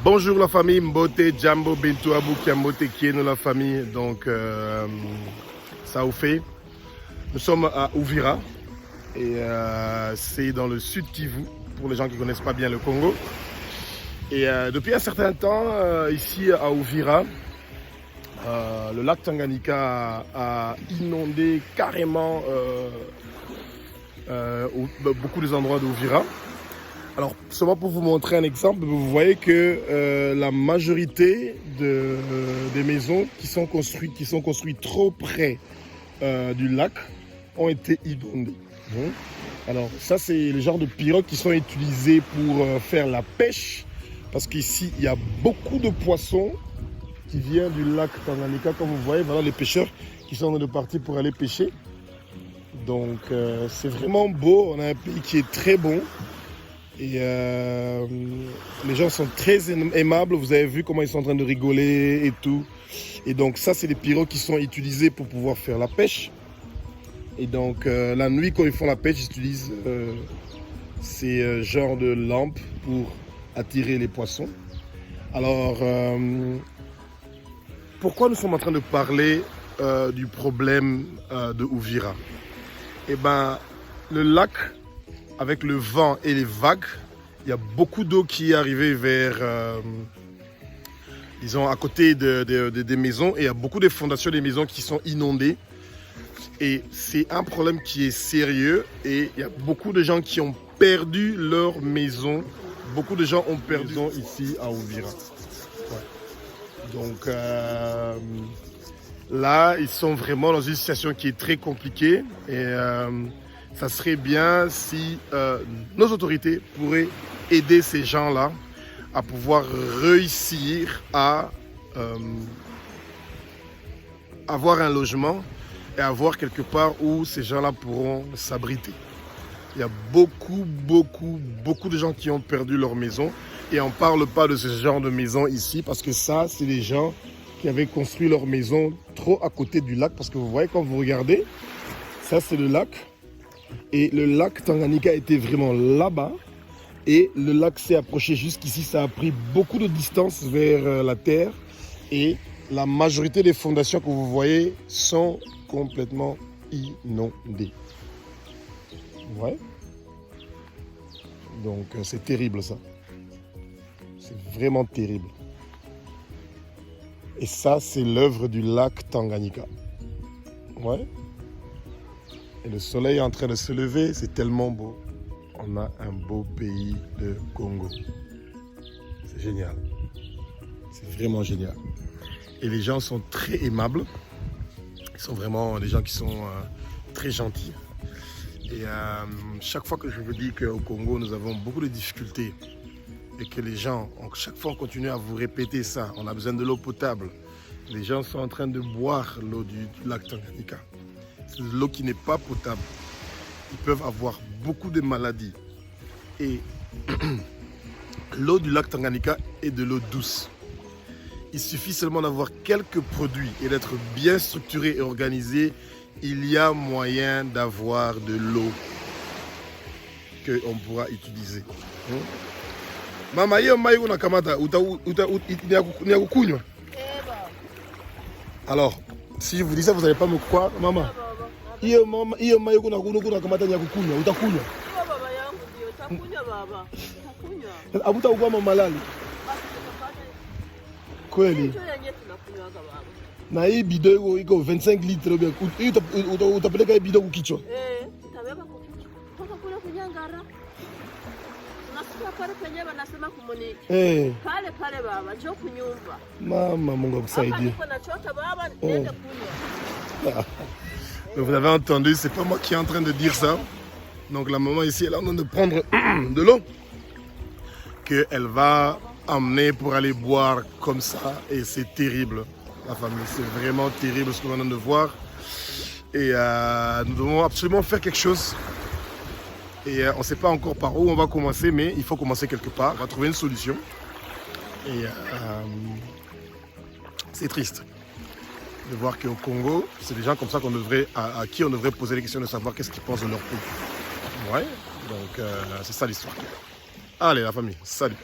Bonjour la famille, Mbote, Djambo, Bintou, Abou, Kiambote, Kieno la famille. Donc, ça vous fait. Nous sommes à Uvira et c'est dans le sud Kivu, pour les gens qui ne connaissent pas bien le Congo. Et depuis un certain temps, ici à Uvira, le lac Tanganyika a inondé carrément beaucoup des endroits d'Uvira. Alors, seulement pour vous montrer un exemple, vous voyez que la majorité des maisons qui sont construites trop près du lac ont été inondées. Alors, ça, c'est le genre de pirogues qui sont utilisées pour faire la pêche. Parce qu'ici, il y a beaucoup de poissons qui viennent du lac Tanganyika. Comme vous voyez, voilà les pêcheurs qui sont en train de partir pour aller pêcher. Donc, c'est vraiment beau. On a un pays qui est très bon. Et les gens sont très aimables. Vous avez vu comment ils sont en train de rigoler et tout. Et donc, ça, c'est des pirogues qui sont utilisées pour pouvoir faire la pêche. Et donc, la nuit, quand ils font la pêche, ils utilisent ces genres de lampes pour attirer les poissons. Alors, pourquoi nous sommes en train de parler du problème de Uvira? Eh bien, le lac, avec le vent et les vagues, il y a beaucoup d'eau qui est arrivée vers, disons, à côté des maisons. Et il y a beaucoup de fondations des maisons qui sont inondées. Et c'est un problème qui est sérieux. Et il y a beaucoup de gens qui ont perdu leur maison. Beaucoup de gens ont perdu ici à Uvira. Ouais. Donc là, ils sont vraiment dans une situation qui est très compliquée. Et ça serait bien si nos autorités pourraient aider ces gens-là à pouvoir réussir à avoir un logement et avoir quelque part où ces gens-là pourront s'abriter. Il y a beaucoup de gens qui ont perdu leur maison et on ne parle pas de ce genre de maison ici parce que ça, c'est des gens qui avaient construit leur maison trop à côté du lac parce que vous voyez, quand vous regardez, ça c'est le lac. Et le lac Tanganyika était vraiment là-bas. Et le lac s'est approché jusqu'ici. Ça a pris beaucoup de distance vers la terre. Et la majorité des fondations que vous voyez sont complètement inondées. Ouais. Donc c'est terrible ça. C'est vraiment terrible. Et ça, c'est l'œuvre du lac Tanganyika. Ouais. Et le soleil est en train de se lever, c'est tellement beau. On a un beau pays de Congo. C'est génial. C'est vraiment génial. Et les gens sont très aimables. Ils sont vraiment des gens qui sont très gentils. Et chaque fois que je vous dis qu'au Congo, nous avons beaucoup de difficultés et que les gens, chaque fois on continue à vous répéter ça, on a besoin de l'eau potable. Les gens sont en train de boire l'eau du lac Tanganyika. C'est de l'eau qui n'est pas potable. Ils peuvent avoir beaucoup de maladies. Et l'eau du lac Tanganyika est de l'eau douce. Il suffit seulement d'avoir quelques produits et d'être bien structuré et organisé. Il y a moyen d'avoir de l'eau qu'on pourra utiliser. Mama, hiyo mai unakamata kunywa. Alors, si je vous dis ça, vous n'allez pas me croire, maman. Hiyo mai unakamata kunywa, utakunywa. Baba yangu ndio utakunywa baba. Utakunywa. Hamtaugua malali. Kweli. Hiyo yenyewe tunakunywa baba. Na hii bidon iko 25 litres. Utapeleka hii bidon kukichwa. Utabeba kukichwa. Toka kule kunyangara. Unasikia pale penyewe wanasema kumoniki. Pale baba, njoo kunyumba. Mama, Mungu akusaidie. Niko na chota baba, nenda kunywa. Vous avez entendu, c'est pas moi qui est en train de dire ça. Donc la maman ici, elle est en train de prendre de l'eau qu'elle va emmener pour aller boire comme ça. Et c'est terrible, la famille. C'est vraiment terrible ce qu'on est en train de voir. Et nous devons absolument faire quelque chose. Et on ne sait pas encore par où on va commencer, mais il faut commencer quelque part. On va trouver une solution. Et c'est triste de voir qu'au Congo, c'est des gens comme ça à qui on devrait poser les questions de savoir qu'est-ce qu'ils pensent de leur pays. Ouais, donc c'est ça l'histoire. Allez la famille, salut.